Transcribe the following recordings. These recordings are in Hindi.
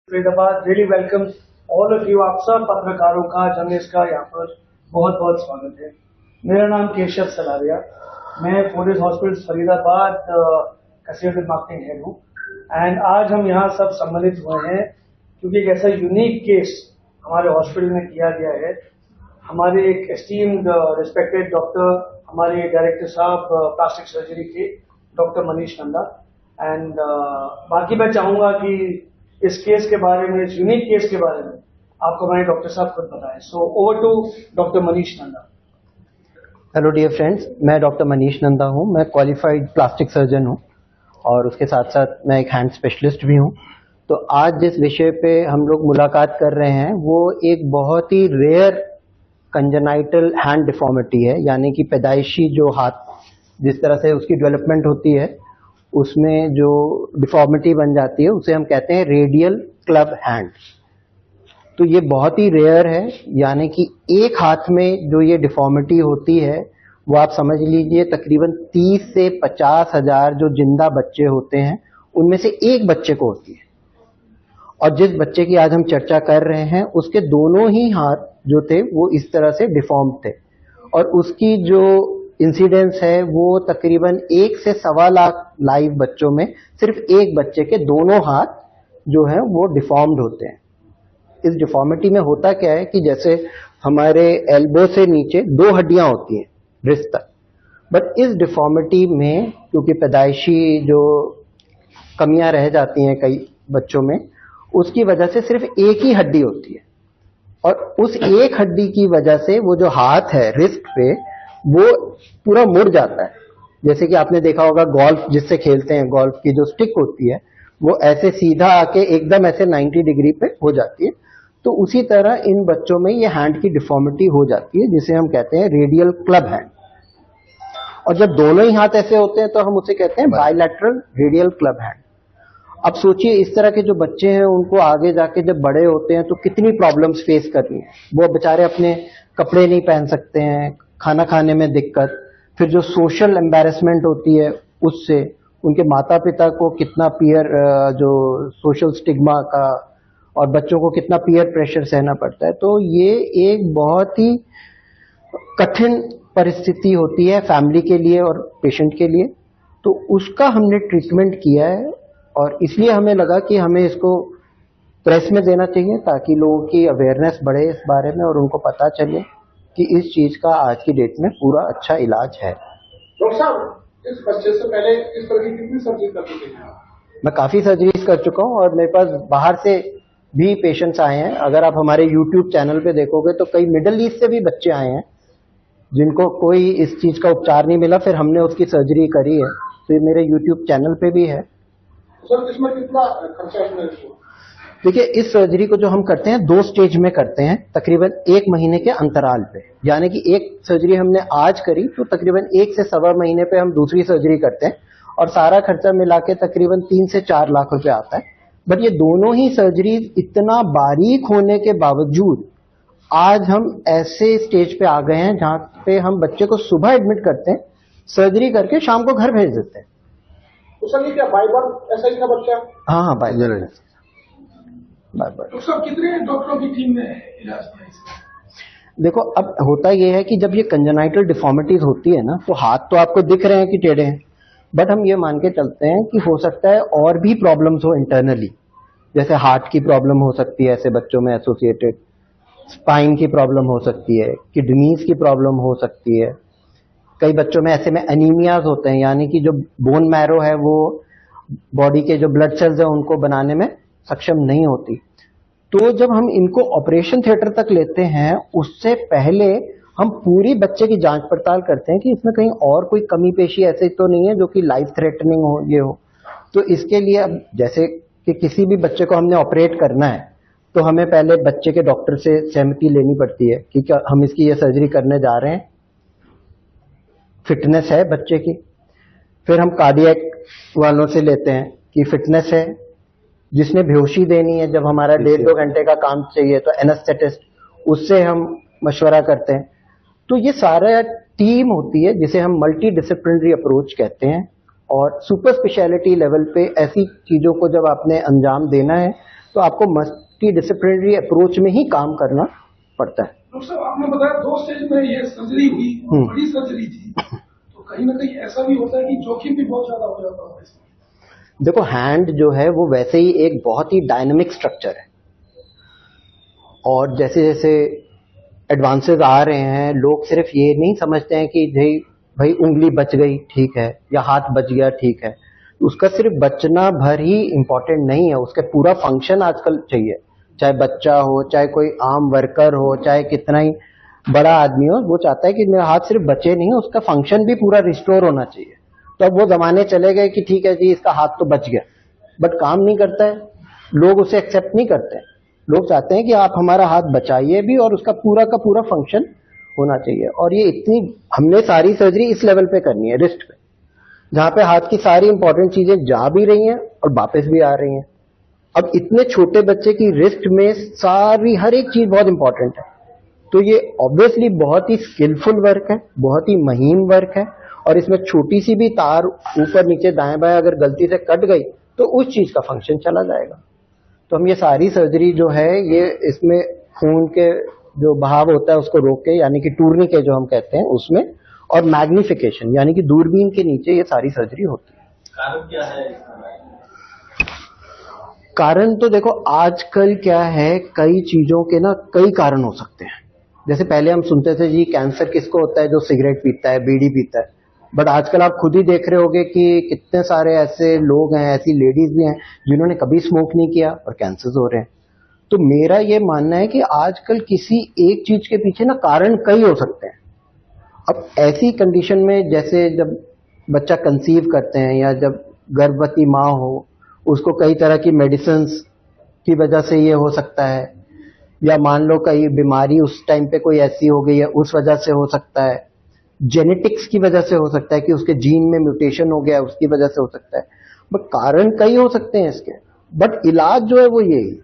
Faridabad really welcome all of you. आप सब पत्रकारों का जर्नलिस्ट का यहाँ पर बहुत बहुत स्वागत है। मेरा नाम केशव सलारिया, मैं Fortis hospital Faridabad consultant marketing head हूँ। एंड आज हम यहाँ सब सम्मिलित हुए हैं क्योंकि एक ऐसा यूनिक केस हमारे हॉस्पिटल में किया गया है। हमारे एक एस्टीम्ड रिस्पेक्टेड डॉक्टर, हमारे डायरेक्टर साहब प्लास्टिक सर्जरी के डॉक्टर मनीष नंदा। एंड बाकी मैं चाहूंगा कि इस केस के बारे में, इस यूनिक केस के बारे में आपको हमारे डॉक्टर साहब खुद बताएं। So over to doctor Manish Nanda. Hello dear friends, मैं डॉक्टर मनीष नंदा हूं। मैं क्वालिफाइड प्लास्टिक सर्जन हूं और उसके साथ साथ मैं एक हैंड स्पेशलिस्ट भी हूं। तो आज जिस विषय पे हम लोग मुलाकात कर रहे हैं वो एक बहुत ही रेयर कंजेनाइटल हैंड डिफॉर्मिटी है, यानी कि पैदाइशी जो हाथ जिस तरह से उसकी डेवलपमेंट होती है उसमें जो डिफॉर्मिटी बन जाती है उसे हम कहते हैं रेडियल क्लब हैंड। तो ये बहुत ही रेयर है, यानी कि एक हाथ में जो ये डिफॉर्मिटी होती है वो आप समझ लीजिए तकरीबन 30 से 50 हजार जो जिंदा बच्चे होते हैं उनमें से एक बच्चे को होती है। और जिस बच्चे की आज हम चर्चा कर रहे हैं उसके दोनों ही हाथ जो थे वो इस तरह से डिफॉर्म थे और उसकी जो इंसिडेंस है वो तकरीबन 1 से 1.25 लाख लाइव बच्चों में सिर्फ एक बच्चे के दोनों हाथ जो है वो डिफॉर्म्ड होते हैं। इस डिफॉर्मिटी में होता क्या है कि जैसे हमारे एल्बो से नीचे 2 हड्डियां होती हैं रिस्ट तक, बट इस डिफॉर्मिटी में क्योंकि पैदाइशी जो कमियां रह जाती हैं कई बच्चों में, उसकी वजह से सिर्फ एक ही हड्डी होती है और उस एक हड्डी की वजह से वो जो हाथ है रिस्ट पे वो पूरा मुड़ जाता है। जैसे कि आपने देखा होगा गोल्फ जिससे खेलते हैं, गोल्फ की जो स्टिक होती है वो ऐसे सीधा आके एकदम ऐसे 90 डिग्री पे हो जाती है। तो उसी तरह इन बच्चों में ये हैंड की डिफॉर्मिटी हो जाती है जिसे हम कहते हैं रेडियल क्लब हैंड। और जब दोनों ही हाथ ऐसे होते हैं तो हम उसे कहते हैं बायलैटरल रेडियल क्लब हैंड। अब सोचिए इस तरह के जो बच्चे हैं उनको आगे जाके जब बड़े होते हैं तो कितनी प्रॉब्लम्स फेस करनी है। वो बेचारे अपने कपड़े नहीं पहन सकते हैं, खाना खाने में दिक्कत, फिर जो सोशल एम्बैरेसमेंट होती है उससे उनके माता पिता को कितना पीयर जो सोशल स्टिग्मा का और बच्चों को कितना पीयर प्रेशर सहना पड़ता है। तो ये एक बहुत ही कठिन परिस्थिति होती है फैमिली के लिए और पेशेंट के लिए। तो उसका हमने ट्रीटमेंट किया है और इसलिए हमें लगा कि हमें इसको प्रेस में देना चाहिए ताकि लोगों की अवेयरनेस बढ़े इस बारे में और उनको पता चले कि इस चीज का आज की डेट में पूरा अच्छा इलाज है। डॉक्टर साहब, इस बच्चे से पहले इस तरह की कितनी सर्जरी कर चुके हैं? मैं काफी सर्जरीज कर चुका हूं और मेरे पास बाहर से भी पेशेंट्स आए हैं। अगर आप हमारे यूट्यूब चैनल पे देखोगे तो कई मिडिल ईस्ट से भी बच्चे आए हैं जिनको कोई इस चीज का उपचार नहीं मिला, फिर हमने उसकी सर्जरी करी है। तो ये मेरे यूट्यूब चैनल पे भी है। सर इसमें कितना खर्चा है? देखिए इस सर्जरी को जो हम करते हैं 2 स्टेज में करते हैं, तकरीबन 1 महीने के अंतराल पे। यानी कि एक सर्जरी हमने आज करी तो तकरीबन 1 से 1.25 महीने पे हम दूसरी सर्जरी करते हैं और सारा खर्चा मिला के तकरीबन 3 से 4 लाख रुपए आता है। बट ये दोनों ही सर्जरी इतना बारीक होने के बावजूद आज हम ऐसे स्टेज पे आ गए हैं जहां पे हम बच्चे को सुबह एडमिट करते हैं, सर्जरी करके शाम को घर भेज देते हैं। तो सर ये क्या बाय बर्थ ऐसा ही था बच्चा? हाँ बाय बर्थ। तो सब कितने डॉक्टरों की टीम ने इलाज किया इसका? देखो अब होता यह है कि जब ये कंजेनाइटल डिफॉर्मिटीज होती है ना तो हाथ तो आपको दिख रहे हैं कि टेढ़े हैं, बट हम ये मान के चलते हैं कि हो सकता है और भी प्रॉब्लम्स हो इंटरनली। जैसे हार्ट की प्रॉब्लम हो सकती है ऐसे बच्चों में एसोसिएटेड, स्पाइन की प्रॉब्लम हो सकती है, किडनीज की प्रॉब्लम हो सकती है। कई बच्चों में ऐसे में एनीमियाज होते हैं, यानी कि जो बोन मैरो है वो बॉडी के जो ब्लड सेल्स है उनको बनाने में सक्षम नहीं होती। तो जब हम इनको ऑपरेशन थिएटर तक लेते हैं उससे पहले हम पूरी बच्चे की जांच पड़ताल करते हैं कि इसमें कहीं और कोई कमी पेशी ऐसे तो नहीं है जो कि लाइफ थ्रेटनिंग हो ये हो। तो इसके लिए अब जैसे कि किसी भी बच्चे को हमने ऑपरेट करना है तो हमें पहले बच्चे के डॉक्टर से सहमति लेनी पड़ती है कि क्या हम इसकी ये सर्जरी करने जा रहे हैं, फिटनेस है बच्चे की। फिर हम कार्डियक वालों से लेते हैं कि फिटनेस है, जिसने बेहोशी देनी है जब हमारा 1.5-2 घंटे का काम चाहिए तो एनेस्थेटिस्ट, उससे हम मशवरा करते हैं। तो ये सारा टीम होती है जिसे हम मल्टी डिसिप्लिनरी अप्रोच कहते हैं और सुपर स्पेशलिटी लेवल पे ऐसी चीजों को जब आपने अंजाम देना है तो आपको मल्टी डिसिप्लिनरी अप्रोच में ही काम करना पड़ता है। डॉक्टर साहब आपने बताया 2 स्टेज में ये सर्जरी हुई, बड़ी सर्जरी थी, तो कहीं ना कहीं ऐसा भी होता है कि जोखिम भी बहुत ज्यादा हो जाता है इसमें। देखो हैंड जो है वो वैसे ही एक बहुत ही डायनामिक स्ट्रक्चर है, और जैसे जैसे एडवांसेस आ रहे हैं लोग सिर्फ ये नहीं समझते हैं कि भाई उंगली बच गई ठीक है या हाथ बच गया ठीक है। उसका सिर्फ बचना भर ही इम्पोर्टेंट नहीं है, उसका पूरा फंक्शन आजकल चाहिए, चाहे बच्चा हो, चाहे कोई आम वर्कर हो, चाहे कितना ही बड़ा आदमी हो, वो चाहता है कि मेरा हाथ सिर्फ बचे नहीं है, उसका फंक्शन भी पूरा रिस्टोर होना चाहिए। तो अब वो जमाने चले गए कि ठीक है जी इसका हाथ तो बच गया, बट काम नहीं करता है, लोग उसे एक्सेप्ट नहीं करते हैं। लोग चाहते हैं कि आप हमारा हाथ बचाइए भी और उसका पूरा का पूरा फंक्शन होना चाहिए। और ये इतनी हमने सारी सर्जरी इस लेवल पे करनी है, रिस्ट पे, जहां पे हाथ की सारी इंपॉर्टेंट चीजें जा भी रही हैं और वापस भी आ रही हैं। अब इतने छोटे बच्चे की रिस्ट में सारी हर एक चीज बहुत इंपॉर्टेंट है, तो ये ऑब्वियसली बहुत ही स्किलफुल वर्क है, बहुत ही महीन वर्क है, और इसमें छोटी सी भी तार ऊपर नीचे दाएं बाएं अगर गलती से कट गई तो उस चीज का फंक्शन चला जाएगा। तो हम ये सारी सर्जरी जो है ये इसमें खून के जो बहाव होता है उसको रोक के, यानी कि टूर्निके जो हम कहते हैं उसमें, और मैग्निफिकेशन यानी कि दूरबीन के नीचे ये सारी सर्जरी होती है। कारण क्या है? कारण तो देखो आजकल क्या है, कई चीजों के ना कई कारण हो सकते हैं। जैसे पहले हम सुनते थे जी कैंसर किसको होता है, जो सिगरेट पीता है, बीड़ी पीता है, बट आजकल आप खुद ही देख रहे होगे कि कितने सारे ऐसे लोग हैं, ऐसी लेडीज भी हैं जिन्होंने कभी स्मोक नहीं किया और कैंसर हो रहे हैं। तो मेरा ये मानना है कि आजकल किसी एक चीज के पीछे ना कारण कई हो सकते हैं। अब ऐसी कंडीशन में जैसे जब बच्चा कंसीव करते हैं या जब गर्भवती माँ हो, उसको कई तरह की मेडिसिन्स की वजह से ये हो सकता है, या मान लो कई बीमारी उस टाइम पे कोई ऐसी हो गई है उस वजह से हो सकता है, जेनेटिक्स की वजह से हो सकता है कि उसके जीन में म्यूटेशन हो गया उसकी वजह से हो सकता है। बट कारण कई हो सकते हैं इसके, बट इलाज जो है वो यही।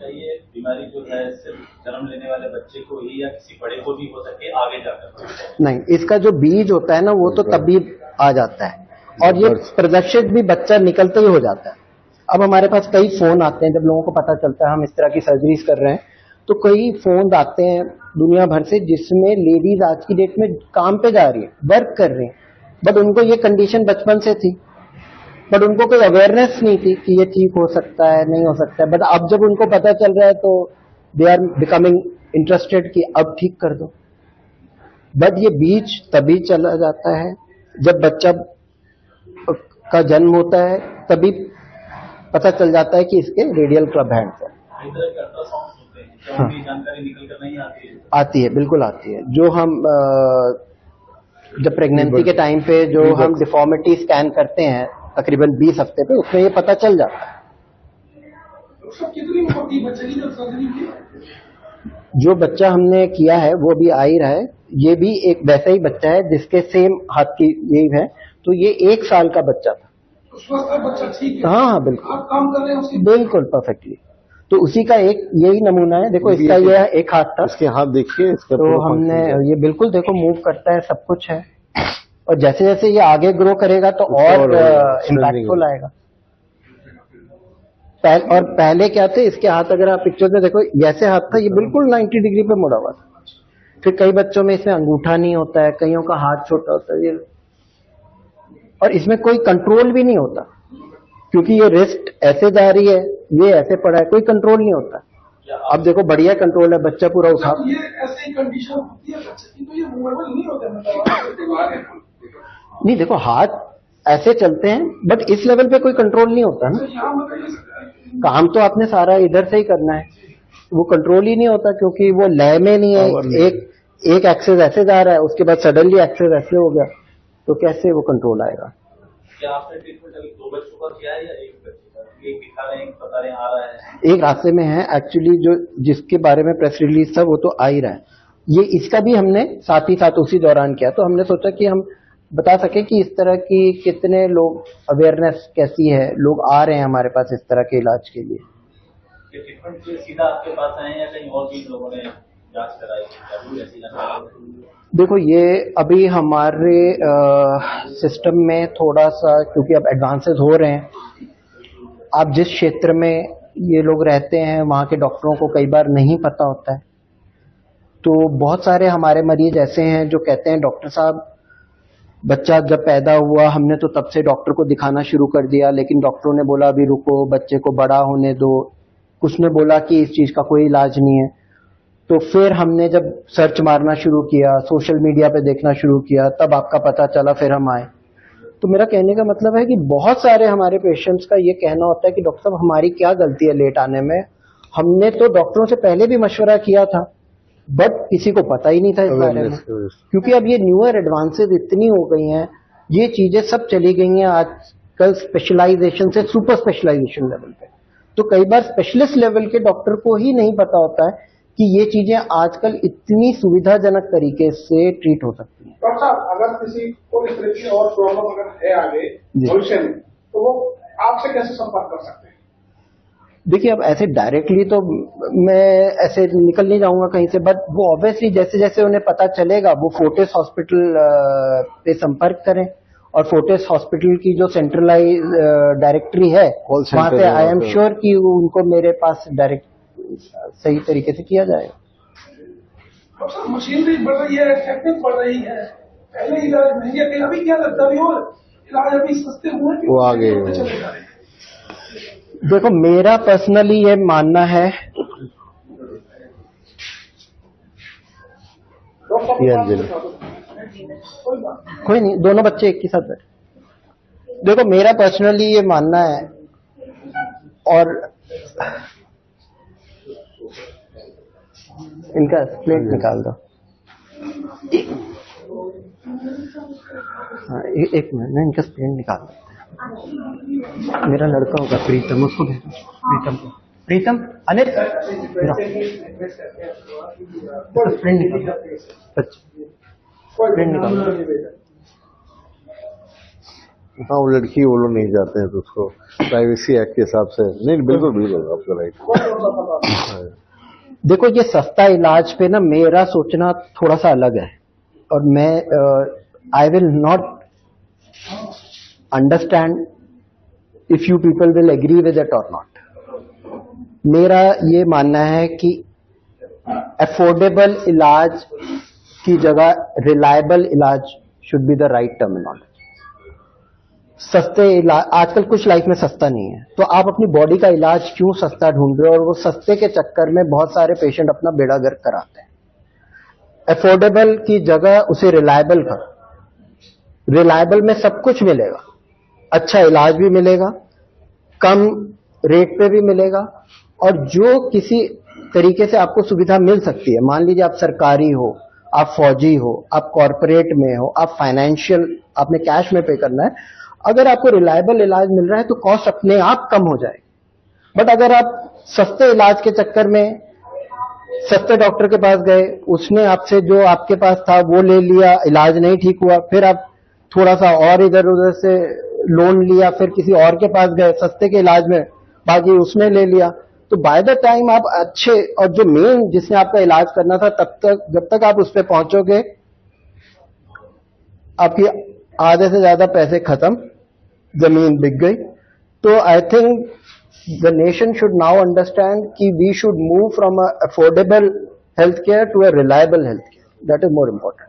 ये बीमारी जो है सिर्फ जन्म लेने वाले बच्चे को ही या किसी बड़े को भी हो सके आगे जाकर? नहीं, इसका जो बीज होता है ना वो तो तभी आ जाता है, और ये प्रदर्शित भी बच्चा निकलते ही हो जाता है। अब हमारे पास कई फोन आते हैं, जब लोगों को पता चलता है हम इस तरह की सर्जरीज कर रहे हैं, तो कई फोन आते हैं दुनिया भर से जिसमें लेडीज आज की डेट में काम पे जा रही है, वर्क कर रही है, बट उनको ये कंडीशन बचपन से थी, बट उनको कोई अवेयरनेस नहीं थी कि ये ठीक हो सकता है नहीं हो सकता है। बट अब जब उनको पता चल रहा है तो दे आर बिकमिंग इंटरेस्टेड कि अब ठीक कर दो। बट ये बीज तभी चला जाता है जब बच्चा का जन्म होता है, तभी पता चल जाता है कि इसके रेडियल क्लब हैंड्स है। हाँ। जानकारी निकल कर नहीं आती है? आती है, बिल्कुल आती है। जो हम जब प्रेगनेंसी के टाइम पे जो हम डिफॉर्मिटी स्कैन करते हैं तकरीबन 20 हफ्ते पे, उसमें ये पता चल जाता है। कितनी मोटी बच्चे की जब सर्जरी की? जो बच्चा हमने किया है वो अभी आ ही रहा है, ये भी एक वैसा ही बच्चा है जिसके सेम हाथ की वेव है, तो ये 1 साल का बच्चा था। तो स्वस्थ है बच्चा, ठीक है? हाँ बिल्कुल, आप काम कर रहे हैं उसकी? बिल्कुल परफेक्टली। तो उसी का एक यही नमूना है, देखो इसका ये एक हाथ था, इसके हाथ देखिए, इसका तो हमने ये बिल्कुल देखो मूव करता है, सब कुछ है, और जैसे जैसे ये आगे ग्रो करेगा तो और इम्पैक्टफुल आएगा। और पहले क्या थे इसके हाथ, अगर आप पिक्चर में देखो जैसे हाथ था ये बिल्कुल 90 डिग्री पे मुड़ा हुआ था। फिर कई बच्चों में इसमें अंगूठा नहीं होता है, कईयों का हाथ छोटा होता है, ये और इसमें कोई कंट्रोल भी नहीं होता क्योंकि ये रिस्ट ऐसे जा रही है, ये ऐसे पड़ा है, कोई कंट्रोल नहीं होता। अब देखो बढ़िया कंट्रोल है, बच्चा पूरा उठा। ये ऐसी कंडीशन होती है बच्चे की तो ये मूवेबल नहीं होता, मतलब नहीं देखो हाथ ऐसे चलते हैं बट इस लेवल पे कोई कंट्रोल नहीं होता ना। काम तो आपने सारा इधर से ही करना है, वो कंट्रोल ही नहीं होता क्योंकि वो लय में नहीं है। एक एक्सेस ऐसे जा रहा है, उसके बाद सडनली एक्सेस ऐसे हो गया, तो कैसे वो कंट्रोल आएगा? क्या आपने ट्रीटमेंट अभी 2 बच्चों का किया है या एक बच्चे का? एक दिखा रहे हैं, एक बता रहे हैं, आ रहा है? एक रास्ते में है एक्चुअली, जो जिसके बारे में प्रेस रिलीज था वो तो आ ही रहा है। ये इसका भी हमने साथ ही साथ उसी दौरान किया, तो हमने सोचा कि हम बता सके कि इस तरह की कितने लोग, अवेयरनेस कैसी है, लोग आ रहे हैं हमारे पास इस तरह के इलाज के लिए। ट्रीटमेंट के लिए सीधा आपके पास आए या कहीं और भी लोगों ने जांच कराई? ऐसी जानकारी देखो ये अभी हमारे सिस्टम में थोड़ा सा, क्योंकि अब एडवांसेस हो रहे हैं, आप जिस क्षेत्र में ये लोग रहते हैं वहाँ के डॉक्टरों को कई बार नहीं पता होता है। तो बहुत सारे हमारे मरीज ऐसे हैं जो कहते हैं डॉक्टर साहब बच्चा जब पैदा हुआ हमने तो तब से डॉक्टर को दिखाना शुरू कर दिया, लेकिन डॉक्टरों ने बोला अभी रुको, बच्चे को बड़ा होने दो, कुछ ने बोला कि इस चीज का कोई इलाज नहीं है। तो फिर हमने जब सर्च मारना शुरू किया, सोशल मीडिया पे देखना शुरू किया, तब आपका पता चला, फिर हम आए। तो मेरा कहने का मतलब है कि बहुत सारे हमारे पेशेंट्स का ये कहना होता है कि डॉक्टर साहब हमारी क्या गलती है लेट आने में, हमने तो डॉक्टरों से पहले भी मशवरा किया था बट किसी को पता ही नहीं था इस बारे में। क्योंकि अब ये न्यूअर एडवांसेस इतनी हो गई हैं, ये चीजें सब चली गई हैं आजकल स्पेशलाइजेशन से सुपर स्पेशलाइजेशन लेवल पे। तो कई बार स्पेशलिस्ट लेवल के डॉक्टर को ही नहीं पता होता है कि ये चीजें आजकल इतनी सुविधाजनक तरीके से ट्रीट हो सकती हैं। डॉक्टर साहब, अगर किसी को इस तरह की और प्रॉब्लम अगर है आगे भविष्य में, तो वो आपसे कैसे संपर्क कर सकते हैं? देखिए, अब ऐसे डायरेक्टली तो मैं ऐसे निकल नहीं जाऊंगा कहीं से, बट वो ऑब्वियसली जैसे जैसे उन्हें पता चलेगा वो फोर्टिस हॉस्पिटल पे संपर्क करें, और फोर्टिस हॉस्पिटल की जो सेंट्रलाइज डायरेक्टरी है वहां से आई एम श्योर कि उनको मेरे पास डायरेक्ट सही तरीके से किया जाएगा। अब मशीनरी बढ़ रही है, टेक्निक बढ़ रही है, पहले इलाज महंगे थे, अभी क्या लगता है और इलाज अभी सस्ते हुए वो आगे चले जा रहे हैं। देखो, मेरा पर्सनली ये मानना है, कोई नहीं, दोनों बच्चे एक ही साथ बैठे। देखो, मेरा पर्सनली ये मानना है, और इनका प्लेट निकाल दो। हाँ, एक मिनट ना, इनका प्लेट निकाल दो। मेरा लड़का होगा प्रीतम, उसको भेजो। प्रीतम को, प्रीतम, अनिल, प्रिंट निकाल, प्रिंट निकाल। हाँ, वो लड़की वो लोग नहीं जाते हैं तो उसको प्राइवेसी एक्ट के हिसाब से नहीं, बिल्कुल बिल्कुल आपका राइट। देखो, ये सस्ता इलाज पे ना मेरा सोचना थोड़ा सा अलग है, और मैं I will not understand if you people will agree with it और नॉट। मेरा ये मानना है कि अफोर्डेबल इलाज की जगह रिलायबल इलाज should be the right terminology. सस्ते इलाज आजकल कुछ लाइफ में सस्ता नहीं है, तो आप अपनी बॉडी का इलाज क्यों सस्ता ढूंढ रहे हो, और वो सस्ते के चक्कर में बहुत सारे पेशेंट अपना बेड़ा गर्क कराते हैं। अफोर्डेबल की जगह उसे रिलायबल करो। रिलायबल में सब कुछ मिलेगा, अच्छा इलाज भी मिलेगा, कम रेट पे भी मिलेगा, और जो किसी तरीके से आपको सुविधा मिल सकती है। मान लीजिए आप सरकारी हो, आप फौजी हो, आप कॉर्पोरेट में हो, आप फाइनेंशियल, आपने कैश में पे करना है, अगर आपको रिलायबल इलाज मिल रहा है तो कॉस्ट अपने आप कम हो जाएगी। बट अगर आप सस्ते इलाज के चक्कर में सस्ते डॉक्टर के पास गए, उसने आपसे जो आपके पास था वो ले लिया, इलाज नहीं ठीक हुआ, फिर आप थोड़ा सा और इधर उधर से लोन लिया, फिर किसी और के पास गए सस्ते के इलाज में, बाकी उसने ले लिया, तो बाय द टाइम आप अच्छे और जो मेन जिसने आपका इलाज करना था तब तक जब तक आप उस पर पहुंचोगे आपकी आधे से ज्यादा पैसे खत्म, जमीन बिक गई। तो I think the nation should now understand कि we should move from a affordable health care to a reliable health care, that is more important.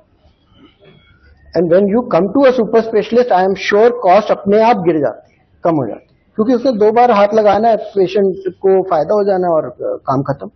And when you come to a super specialist, I am sure cost अपने आप गिर जाती है, कम हो जाती है, क्योंकि उसने 2 बार हाथ लगाना है, पेशेंट को फायदा हो जाना है और काम खत्म।